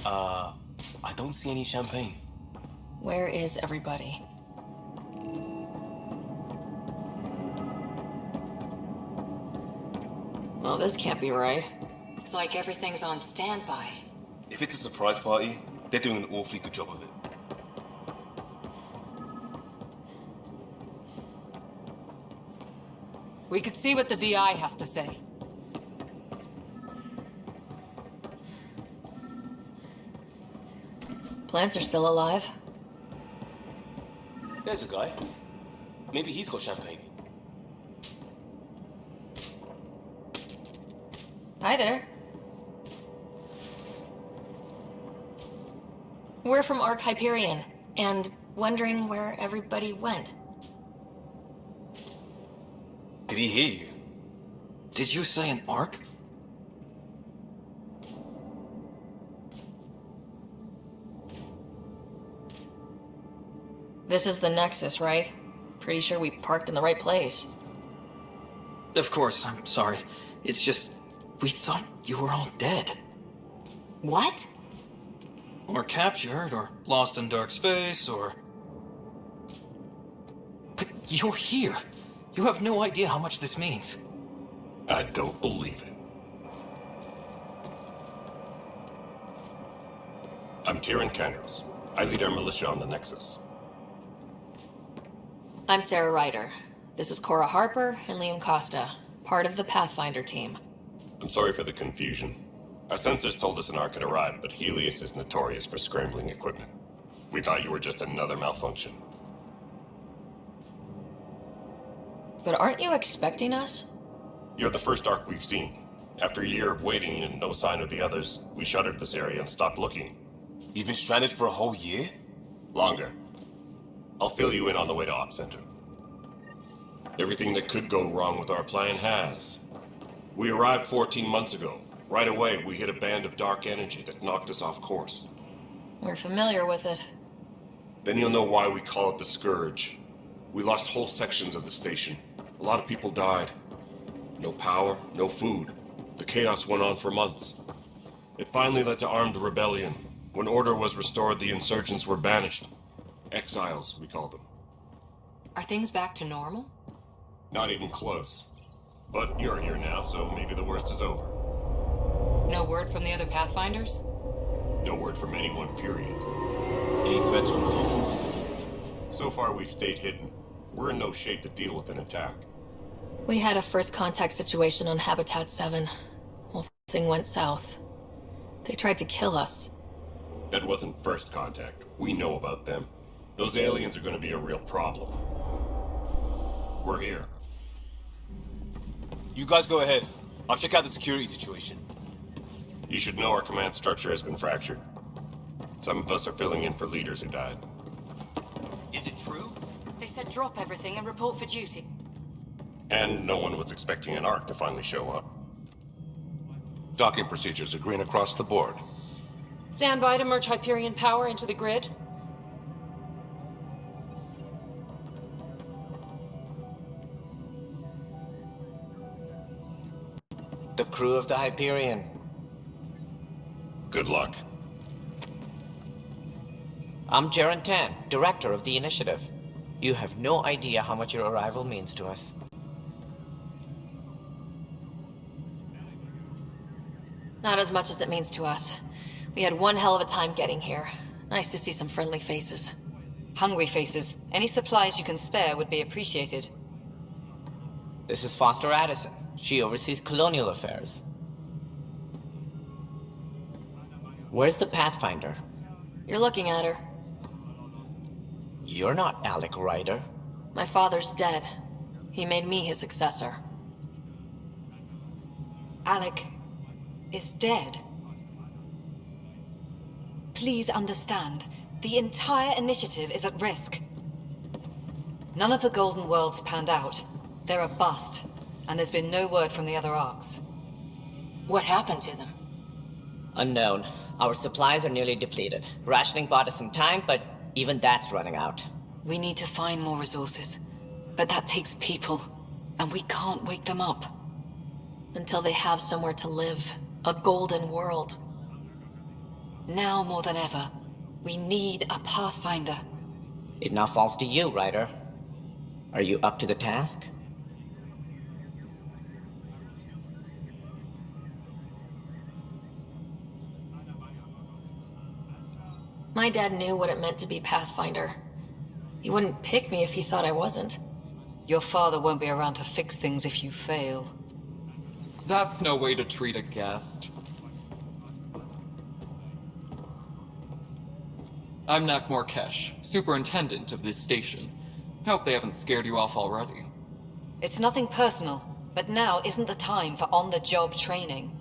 Uh, I don't see any champagne. Where is everybody? Well, this can't be right. It's like everything's on standby. If it's a surprise party, they're doing an awfully good job of it. We could see what the VI has to say. Plants are still alive? There's a guy. Maybe he's got champagne. Hi there. We're from Ark Hyperion, and wondering where everybody went. Did he hear you? Did you say an arc? This is the Nexus, right? Pretty sure we parked in the right place. Of course, I'm sorry. It's just, we thought you were all dead. What? Or captured, or lost in dark space, or... But you're here. You have no idea how much this means. I don't believe it. I'm Tyrion Candros. I lead our militia on the Nexus. I'm Sarah Ryder. This is Cora Harper and Liam Costa, part of the Pathfinder team. I'm sorry for the confusion. Our sensors told us an Ark had arrived, but Helios is notorious for scrambling equipment. We thought you were just another malfunction. But aren't you expecting us? You're the first Ark we've seen. After a year of waiting and no sign of the others, we shuttered this area and stopped looking. You've been stranded for a whole year? Longer. I'll fill you in on the way to Op Center. Everything that could go wrong with our plan has. We arrived 14 months ago. Right away, we hit a band of dark energy that knocked us off course. We're familiar with it. Then you'll know why we call it the Scourge. We lost whole sections of the station. A lot of people died. No power, no food. The chaos went on for months. It finally led to armed rebellion. When order was restored, the insurgents were banished. Exiles, we call them. Are things back to normal? Not even close. But you're here now, so maybe the worst is over. No word from the other Pathfinders? No word from anyone, period. Any threats from the locals? So far, we've stayed hidden. We're in no shape to deal with an attack. We had a first contact situation on Habitat 7. Whole thing went south. They tried to kill us. That wasn't first contact. We know about them. Those aliens are going to be a real problem. We're here. You guys go ahead. I'll check out the security situation. You should know our command structure has been fractured. Some of us are filling in for leaders who died. Is it true? They said drop everything and report for duty. And no one was expecting an Ark to finally show up. Docking procedures are green across the board. Stand by to merge Hyperion power into the grid. The crew of the Hyperion. Good luck. I'm Jaren Tan, director of the initiative. You have no idea how much your arrival means to us. Not as much as it means to us. We had one hell of a time getting here. Nice to see some friendly faces. Hungry faces. Any supplies you can spare would be appreciated. This is Foster Addison. She oversees colonial affairs. Where's the Pathfinder? You're looking at her. You're not Alec Ryder. My father's dead. He made me his successor. Alec is dead. Please understand, the entire initiative is at risk. None of the Golden Worlds panned out. They're a bust, and there's been no word from the other arcs. What happened to them? Unknown. Our supplies are nearly depleted. Rationing bought us some time, but even that's running out. We need to find more resources, but that takes people, and we can't wake them up. Until they have somewhere to live. A golden world. Now more than ever, we need a Pathfinder. It now falls to you, Ryder. Are you up to the task? My dad knew what it meant to be Pathfinder. He wouldn't pick me if he thought I wasn't. Your father won't be around to fix things if you fail. That's no way to treat a guest. I'm Nakmor Kesh, superintendent of this station. Hope they haven't scared you off already. It's nothing personal, but now isn't the time for on-the-job training.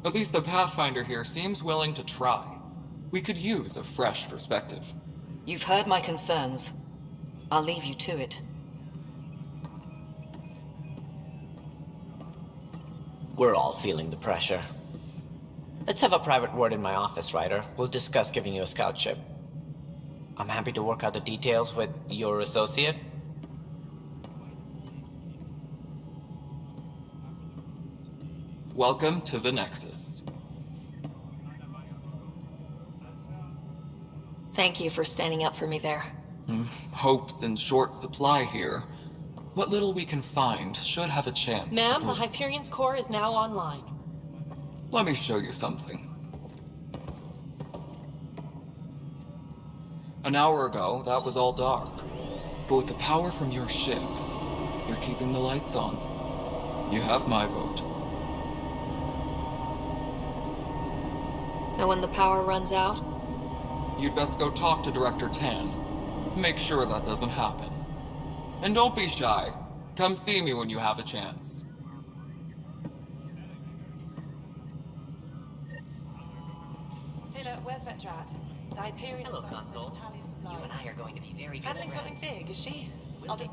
At least the Pathfinder here seems willing to try. We could use a fresh perspective. You've heard my concerns. I'll leave you to it. We're all feeling the pressure. Let's have a private word in my office, Ryder. We'll discuss giving you a scout ship. I'm happy to work out the details with your associate. Welcome to the Nexus. Thank you for standing up for me there. Hope's in short supply here. What little we can find should have a chance to Ma'am, the bloom. Hyperion's core is now online. Let me show you something. An hour ago, that was all dark. But with the power from your ship, you're keeping the lights on. You have my vote. And when the power runs out, You'd best go talk to Director Tan. Make sure that doesn't happen. And don't be shy. Come see me when you have a chance. Taylor, where's Vetrat? The Hyperion Hello, Console. You and I are going to be very good Handling friends. something big, is she? I'll just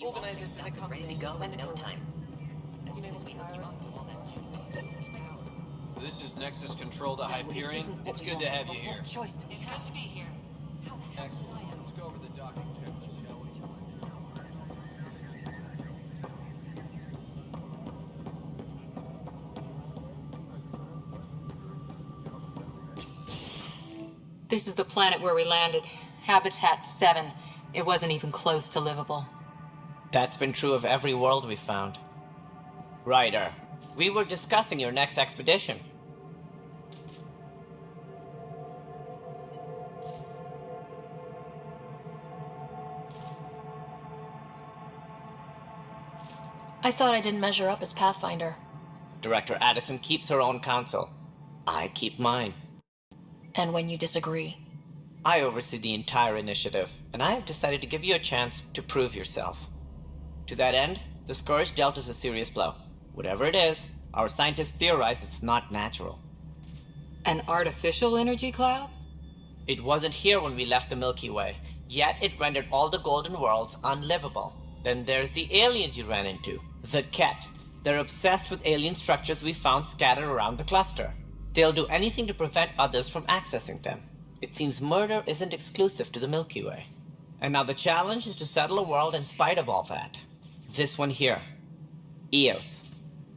organize this as it comes Ready to in. go Send in it no over. time. As soon as we hook you up, we'll send you. This is Nexus Control to Hyperion. Isn't what It's we good to want. have you What here. choice do we have? Good to be here. How the heck do I know? Let's go over the docking checklist, shall we? This is the planet where we landed. Habitat 7. It wasn't even close to livable. That's been true of every world we've found. Ryder, we were discussing your next expedition. I thought I didn't measure up as Pathfinder. Director Addison keeps her own counsel. I keep mine. And when you disagree, I oversee the entire initiative, and I have decided to give you a chance to prove yourself. To that end, the Scourge dealt us a serious blow. Whatever it is, our scientists theorize it's not natural. An artificial energy cloud? It wasn't here when we left the Milky Way, yet it rendered all the Golden Worlds unlivable. Then there's the aliens you ran into, the Ket. They're obsessed with alien structures we found scattered around the cluster. They'll do anything to prevent others from accessing them. It seems murder isn't exclusive to the Milky Way. And now the challenge is to settle a world in spite of all that. This one here. Eos.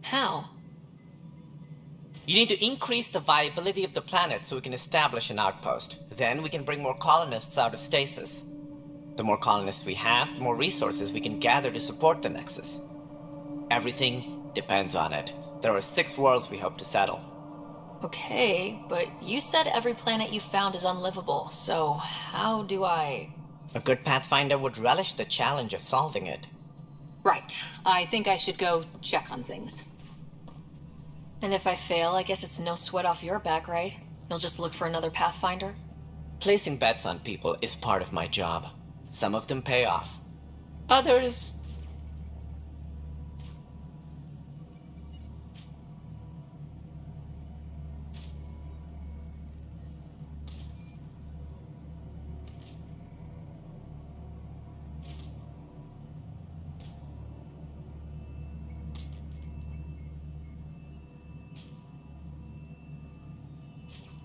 how? You need to increase the viability of the planet so we can establish an outpost. Then we can bring more colonists out of stasis. The more colonists we have, the more resources we can gather to support the Nexus. Everything depends on it. There are 6 worlds we hope to settle. Okay, but you said every planet you found is unlivable, so how do I... A good Pathfinder would relish the challenge of solving it. Right. I think I should go check on things. And if I fail, I guess it's no sweat off your back, right? You'll just look for another Pathfinder? Placing bets on people is part of my job. Some of them pay off. Others...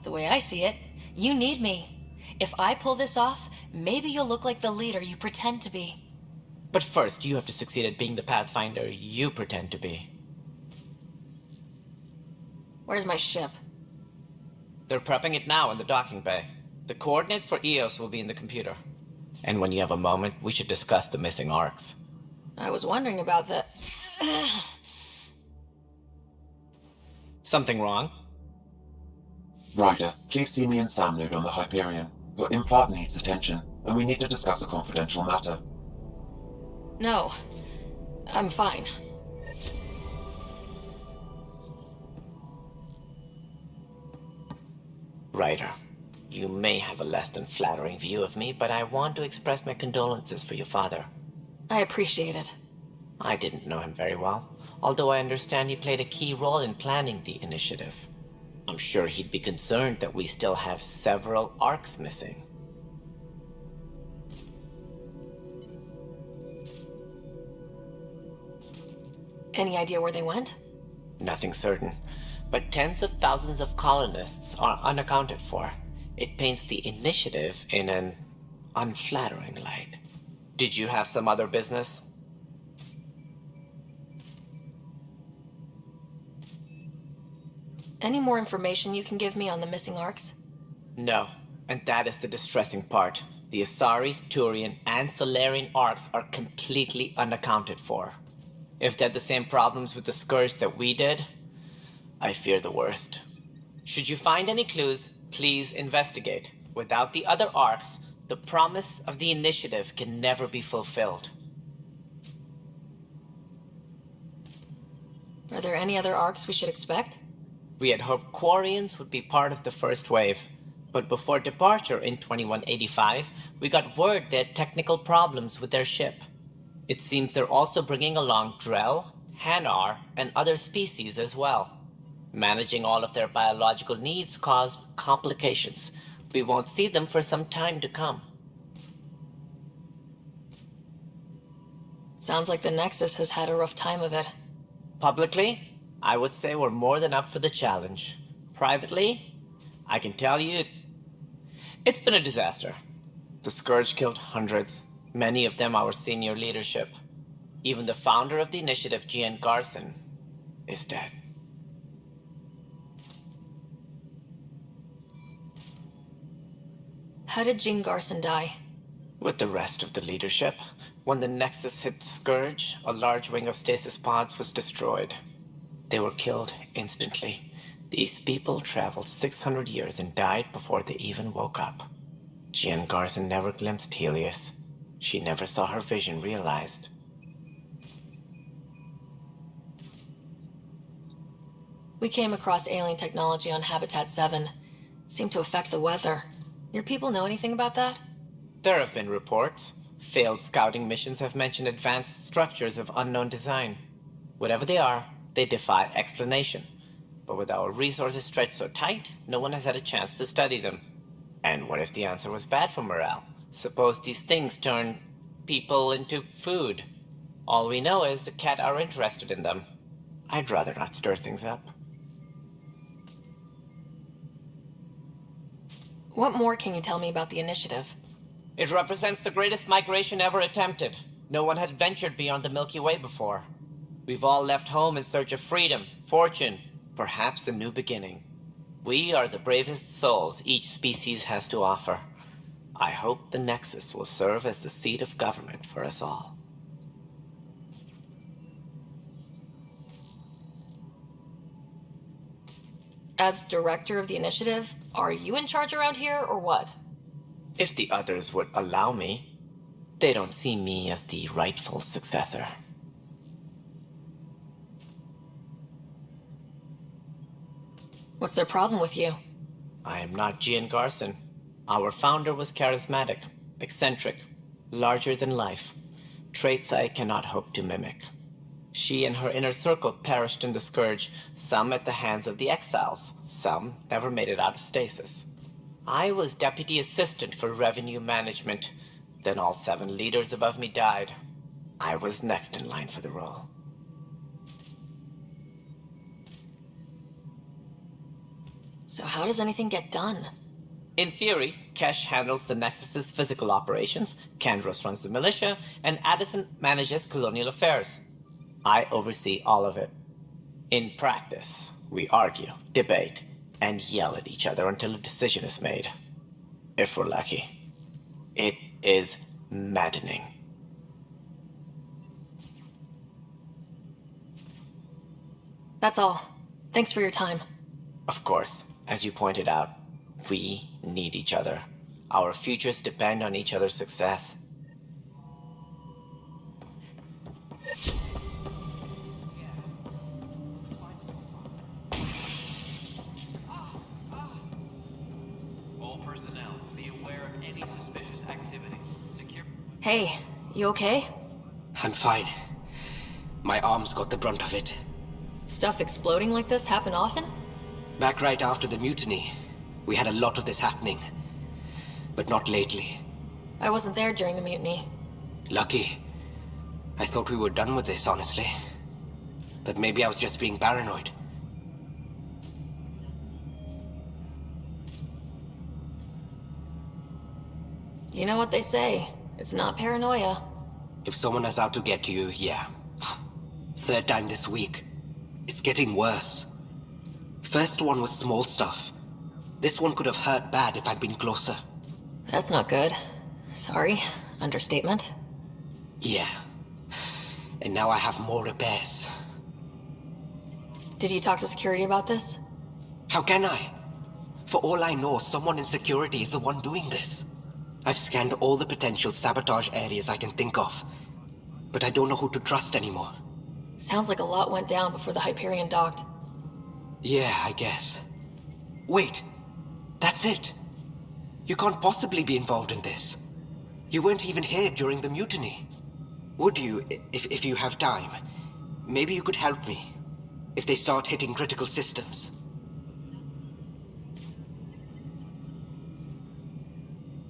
The way I see it, you need me. If I pull this off, maybe you'll look like the leader you pretend to be. But first, you have to succeed at being the Pathfinder you pretend to be. Where's my ship? They're prepping it now in the docking bay. The coordinates for EOS will be in the computer. And when you have a moment, we should discuss the missing arcs. I was wondering about that. Something wrong? Ryder, please see me and Sam Node on the Hyperion. Your implant needs attention, and we need to discuss a confidential matter. No. I'm fine. Ryder, you may have a less than flattering view of me, but I want to express my condolences for your father. I appreciate it. I didn't know him very well, although I understand he played a key role in planning the initiative. I'm sure he'd be concerned that we still have several arcs missing. Any idea where they went? Nothing certain, but tens of thousands of colonists are unaccounted for. It paints the initiative in an unflattering light. Did you have some other business? Any more information you can give me on the missing arcs? No, and that is the distressing part. The Asari, Turian, and Solarian arcs are completely unaccounted for. If they had the same problems with the Scourge that we did, I fear the worst. Should you find any clues, please investigate. Without the other arcs, the promise of the initiative can never be fulfilled. Are there any other arcs we should expect? We had hoped Quarians would be part of the first wave, but before departure in 2185, we got word they had technical problems with their ship. It seems they're also bringing along Drell, Hanar, and other species as well. Managing all of their biological needs caused complications. We won't see them for some time to come. Sounds like the Nexus has had a rough time of it. Publicly, I would say we're more than up for the challenge. Privately, I can tell you, it's been a disaster. The Scourge killed hundreds, many of them our senior leadership. Even the founder of the initiative, Gian Garson, is dead. How did Jean Garson die? With the rest of the leadership, when the Nexus hit the Scourge, a large wing of stasis pods was destroyed. They were killed instantly. These people traveled 600 years and died before they even woke up. Jean Garson never glimpsed Helios. She never saw her vision realized. We came across alien technology on Habitat 7. It seemed to affect the weather. Your people know anything about that? There have been reports. Failed scouting missions have mentioned advanced structures of unknown design. Whatever they are, they defy explanation. But with our resources stretched so tight, no one has had a chance to study them. And what if the answer was bad for morale? Suppose these things turn people into food. All we know is the Cat are interested in them. I'd rather not stir things up. What more can you tell me about the initiative? It represents the greatest migration ever attempted. No one had ventured beyond the Milky Way before. We've all left home in search of freedom, fortune, perhaps a new beginning. We are the bravest souls each species has to offer. I hope the Nexus will serve as the seat of government for us all. As director of the initiative, are you in charge around here, or what? If the others would allow me, they don't see me as the rightful successor. What's their problem with you? I am not Gian Garson. Our founder was charismatic, eccentric, larger than life. Traits I cannot hope to mimic. She and her inner circle perished in the Scourge, some at the hands of the Exiles, some never made it out of stasis. I was deputy assistant for revenue management. Then all 7 leaders above me died. I was next in line for the role. So how does anything get done? In theory, Kesh handles the Nexus's physical operations, Kandros runs the militia, and Addison manages colonial affairs. I oversee all of it. In practice, We argue, debate, and yell at each other until a decision is made. If we're lucky. It is maddening. That's all. Thanks for your time. Of course, as you pointed out, we need each other. Our futures depend on each other's success. All personnel, be aware of any suspicious activity. Secure. Hey, you okay? I'm fine. My arms got the brunt of it. Stuff exploding like this happen often? Back right after the mutiny, we had a lot of this happening. But not lately. I wasn't there during the mutiny. Lucky. I thought we were done with this, honestly. That maybe I was just being paranoid. You know what they say. It's not paranoia. If someone is out to get you, yeah. Third time this week. It's getting worse. First one was small stuff. This one could have hurt bad if I'd been closer. That's not good. Sorry. Understatement. Yeah. And now I have more repairs. Did you talk to security about this? How can I? For all I know, someone in security is the one doing this. I've scanned all the potential sabotage areas I can think of. But I don't know who to trust anymore. Sounds like a lot went down before the Hyperion docked. Yeah, I guess. Wait. That's it. You can't possibly be involved in this. You weren't even here during the mutiny. Would you, if you have time? Maybe you could help me. If they start hitting critical systems.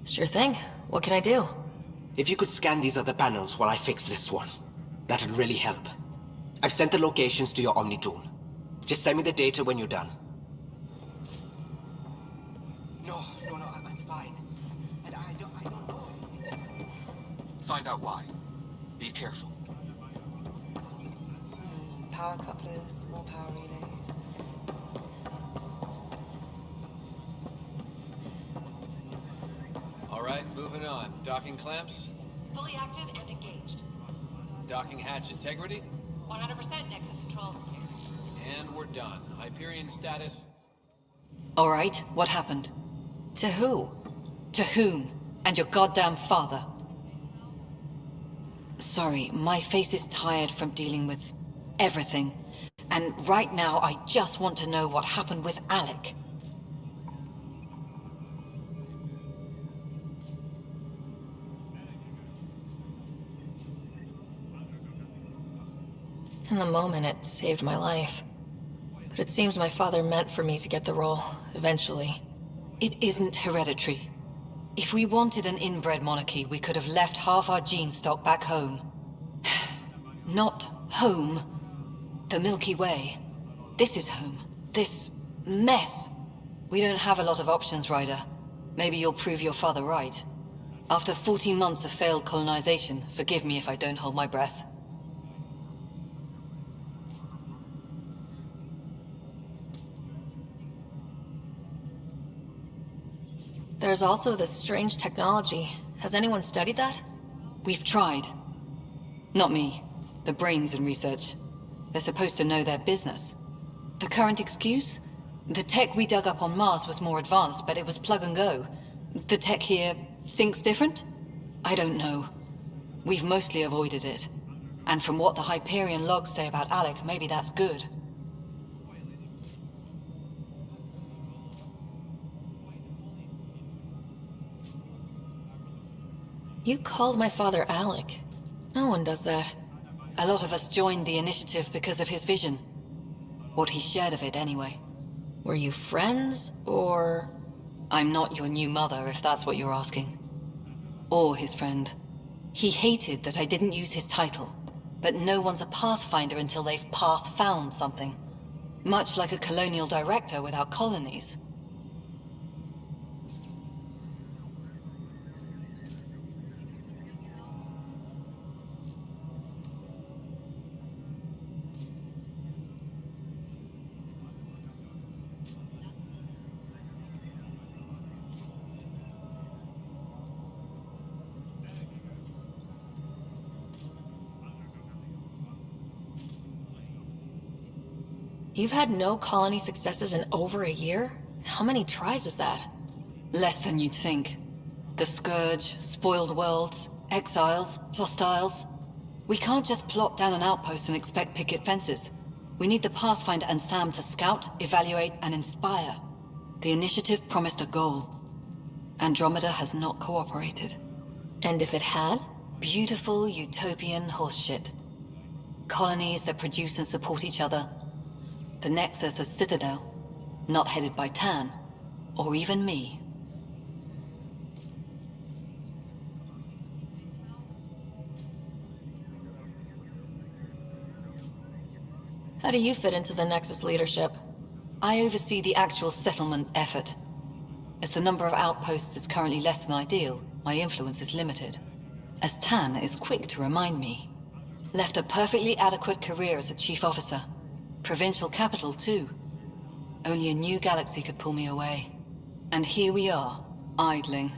Sure thing. What can I do? If you could scan these other panels while I fix this one, that'd really help. I've sent the locations to your Omni tool. Just send me the data when you're done. No, I'm fine. And I don't know. Find out why. Be careful. Power couplers, more power relays. All right, moving on. Docking clamps, Fully active and engaged. docking hatch integrity, 100% Nexus control. and we're done. Hyperion status. All right, what happened? To who? To whom? And your goddamn father. Sorry, my face is tired from dealing with everything. And right now, I just want to know what happened with Alec. In the moment, it saved my life. But it seems my father meant for me to get the role, eventually. It isn't hereditary. If we wanted an inbred monarchy, we could have left half our gene stock back home. Not home. The Milky Way. This is home. This mess. We don't have a lot of options, Ryder. Maybe you'll prove your father right. After 14 months of failed colonization, forgive me if I don't hold my breath. There's also this strange technology. Has anyone studied that? We've tried. Not me. The brains in research. They're supposed to know their business. The current excuse? The tech we dug up on Mars was more advanced, but it was plug and go. The tech here thinks different? I don't know. We've mostly avoided it. And from what the Hyperion logs say about Alec, maybe that's good. You called my father Alec. No one does that. A lot of us joined the initiative because of his vision. What he shared of it, anyway. Were you friends, or...? I'm not your new mother, if that's what you're asking. Or his friend. He hated that I didn't use his title. But no one's a pathfinder until they've path-found something. Much like a colonial director without colonies. You've had no colony successes in over a year? How many tries is that? Less than you'd think. The Scourge, spoiled worlds, exiles, hostiles. We can't just plop down an outpost and expect picket fences. We need the Pathfinder and Sam to scout, evaluate, and inspire. The initiative promised a goal. Andromeda has not cooperated. And if it had? Beautiful utopian horseshit. Colonies that produce and support each other. The Nexus a citadel, not headed by Tan, or even me. How do you fit into the Nexus leadership? I oversee the actual settlement effort. As the number of outposts is currently less than ideal, my influence is limited. As Tan is quick to remind me. Left a perfectly adequate career as a chief officer. Provincial capital, too. Only a new galaxy could pull me away. And here we are, idling.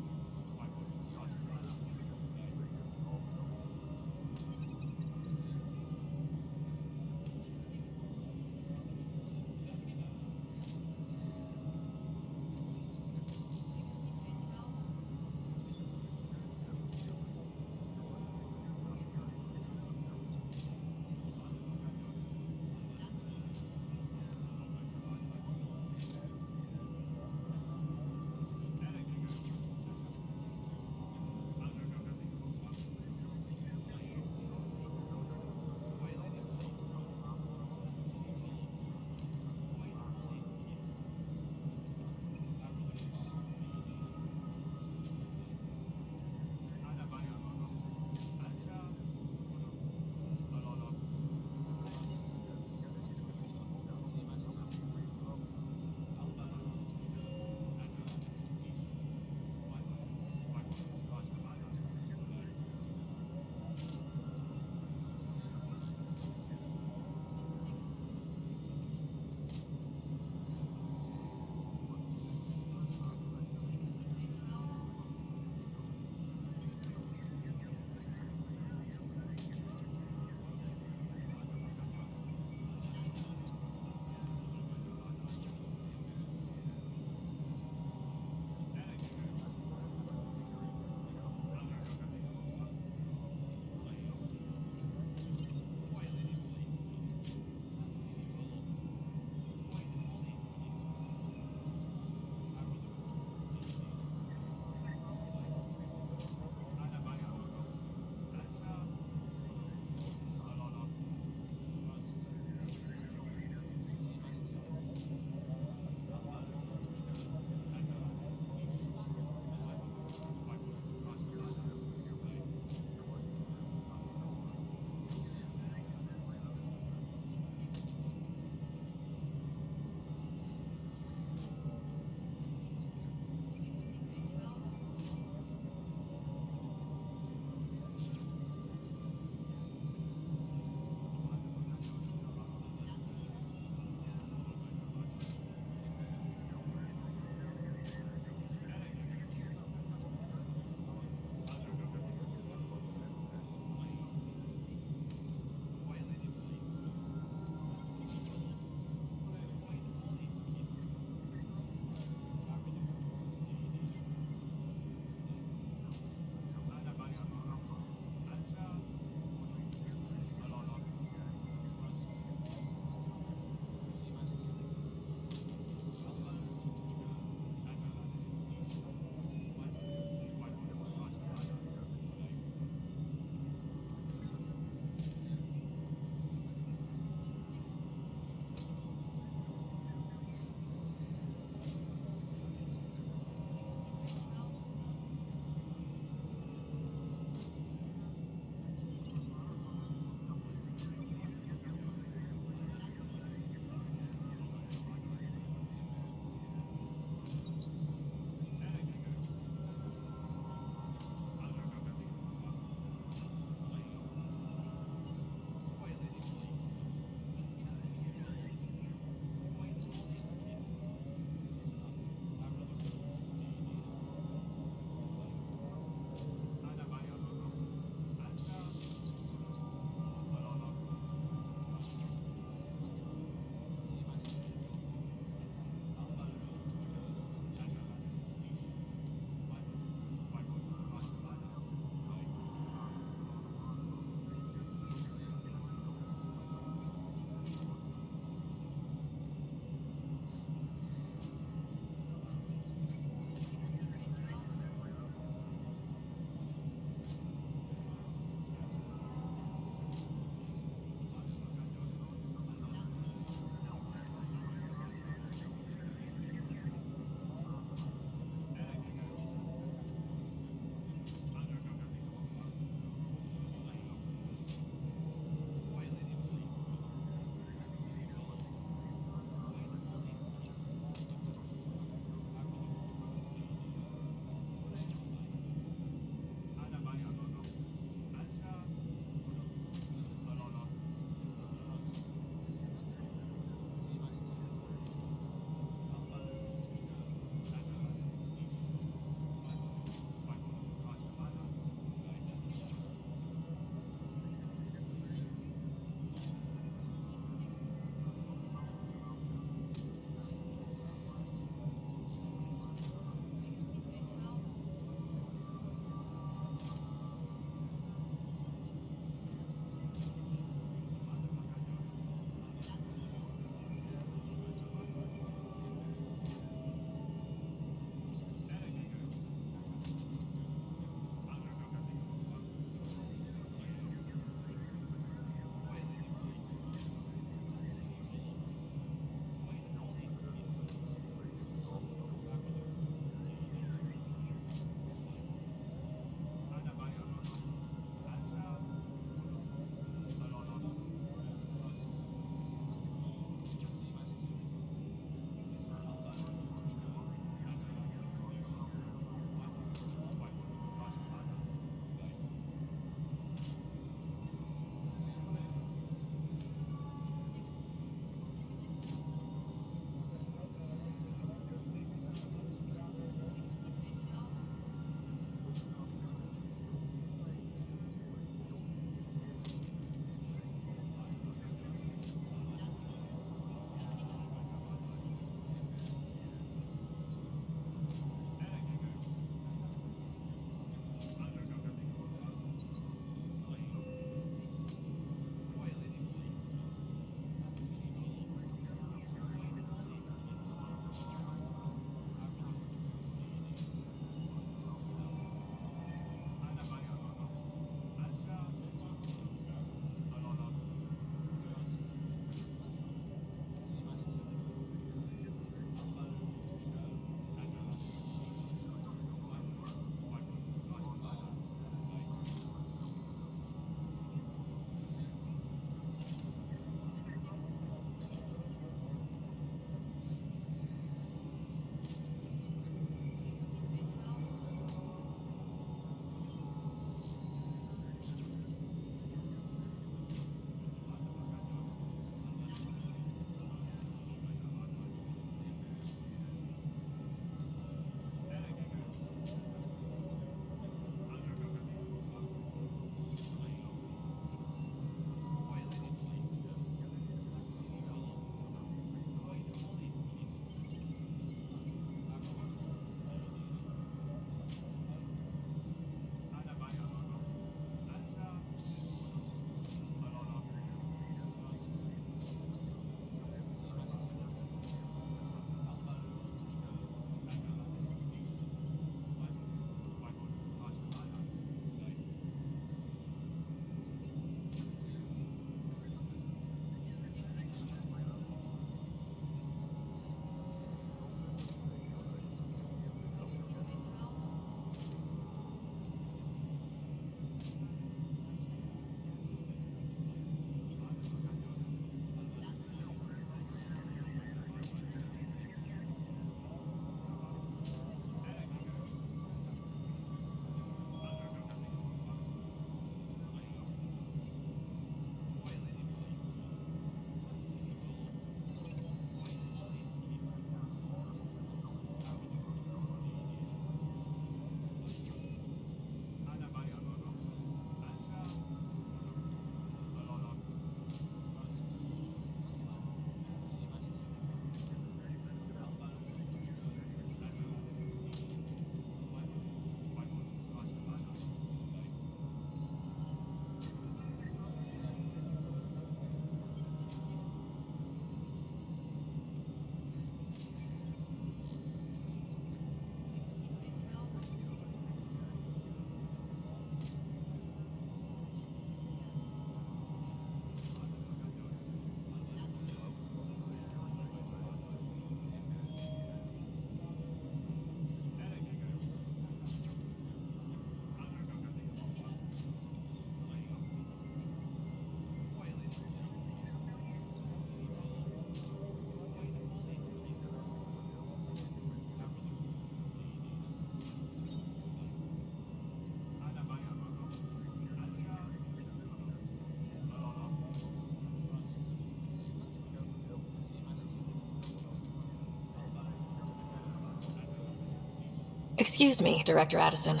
Excuse me, Director Addison.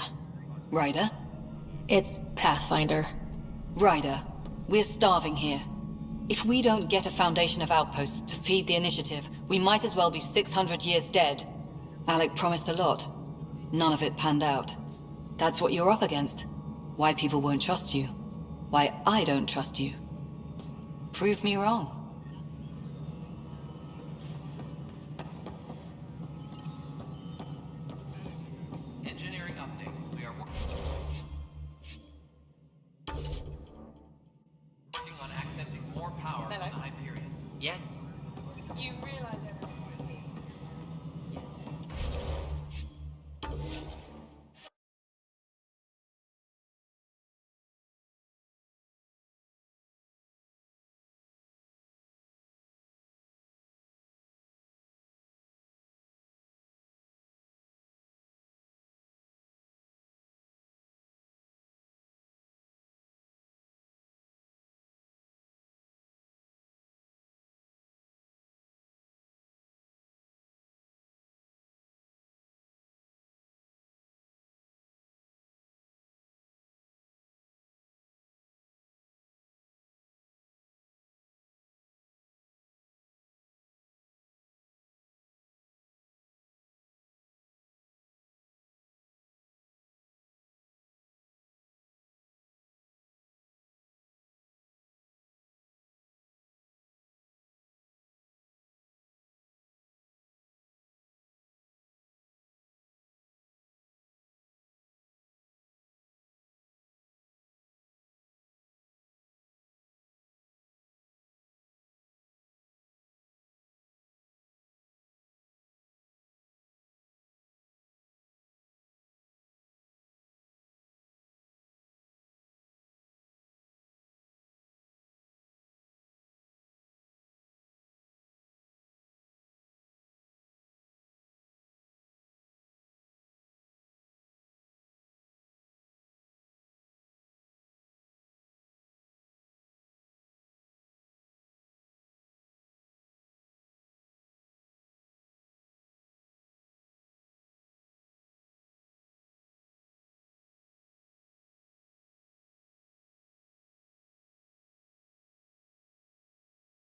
Ryder? It's Pathfinder. Ryder, we're starving here. If we don't get a foundation of outposts to feed the initiative, we might as well be 600 years dead. Alec promised a lot. None of it panned out. That's what you're up against. Why people won't trust you. Why I don't trust you. Prove me wrong. Engineering update. We are working on accessing more power on the Hyperion. Yes? You realize